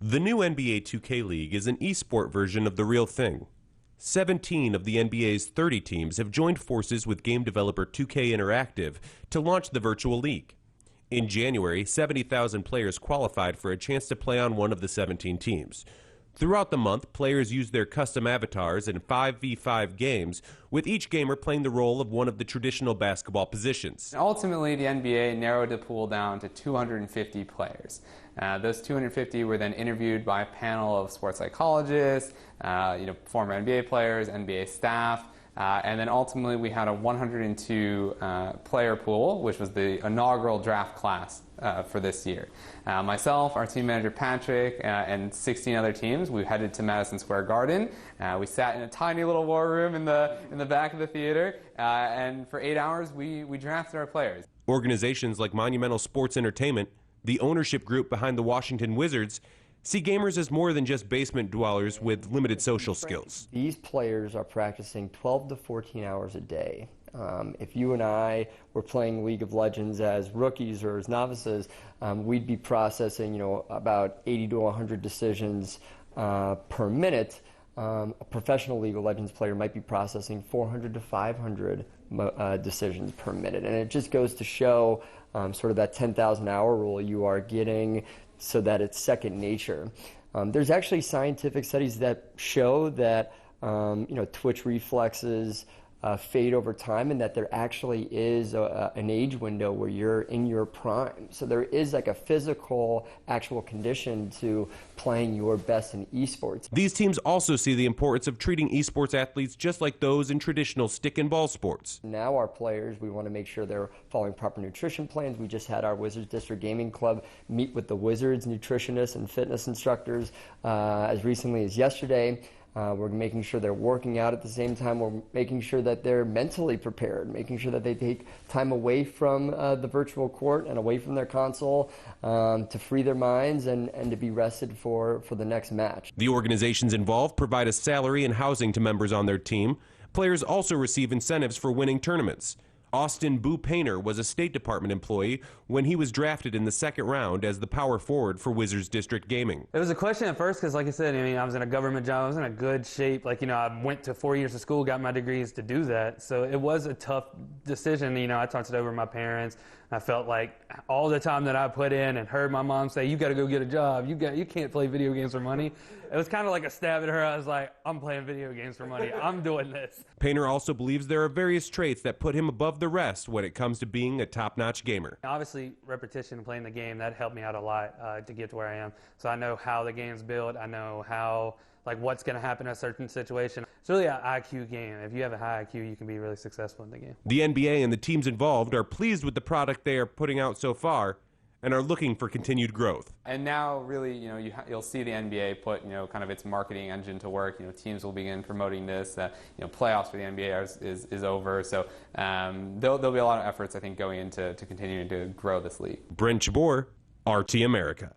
The new NBA 2K League is an esport version of the real thing. 17 of the NBA's 30 teams have joined forces with game developer 2K Interactive to launch the virtual league. In January, 70,000 players qualified for a chance to play on one of the 17 teams. Throughout the month, players use their custom avatars in 5v5 games, with each gamer playing the role of one of the traditional basketball positions. Ultimately, the NBA narrowed the pool down to 250 players. Those 250 were then interviewed by a panel of sports psychologists, former NBA players, NBA staff, and then ultimately we had a 102 player pool, which was the inaugural draft class for this year. Myself, our team manager Patrick, and 16 other teams, we headed to Madison Square Garden. We sat in a tiny little war room in the back of the theater, and for 8 hours we drafted our players. Organizations like Monumental Sports Entertainment, the ownership group behind the Washington Wizards, see gamers as more than just basement dwellers with limited social skills. These players are practicing 12 to 14 hours a day. If you and I were playing League of Legends as rookies or as novices, we'd be processing, about 80 to 100 decisions per minute. A professional League of Legends player might be processing 400 to 500 decisions per minute, and it just goes to show sort of that 10,000 hour rule you are getting so that it's second nature. There's actually scientific studies that show that twitch reflexes fade over time, and that there actually is an age window where you're in your prime. So there is like a physical, actual condition to playing your best in esports. These teams also see the importance of treating esports athletes just like those in traditional stick and ball sports. Now our players, we want to make sure they're following proper nutrition plans. We just had our Wizards District Gaming Club meet with the Wizards nutritionists and fitness instructors as recently as yesterday. We're making sure they're working out at the same time. We're making sure that they're mentally prepared, making sure that they take time away from the virtual court and away from their console to free their minds and to be rested for the next match. The organizations involved provide a salary and housing to members on their team. Players also receive incentives for winning tournaments. Austin Boo Painter was a State Department employee when he was drafted in the second round as the power forward for Wizards District Gaming. It was a question at first because, like I said, I was in a government job. I was in a good shape. I went to 4 years of school, got my degrees to do that. So it was a tough decision. I talked it over with my parents. I felt like all the time that I put in and heard my mom say, "You got to go get a job. You can't play video games for money." It was kind of like a stab at her. I was like, "I'm playing video games for money. I'm doing this." Painter also believes there are various traits that put him above the rest when it comes to being a top-notch gamer. Obviously, repetition and playing the game, that helped me out a lot to get to where I am. So I know how the game's built. I know how, what's going to happen in a certain situation. It's really an IQ game. If you have a high IQ, you can be really successful in the game. The NBA and the teams involved are pleased with the product they are putting out so far and are looking for continued growth. And now, really, you'll see the NBA put, kind of its marketing engine to work. Teams will begin promoting this. Playoffs for the NBA is over. So there'll be a lot of efforts, I think, going into continuing to grow this league. Brent Jabbour, RT America.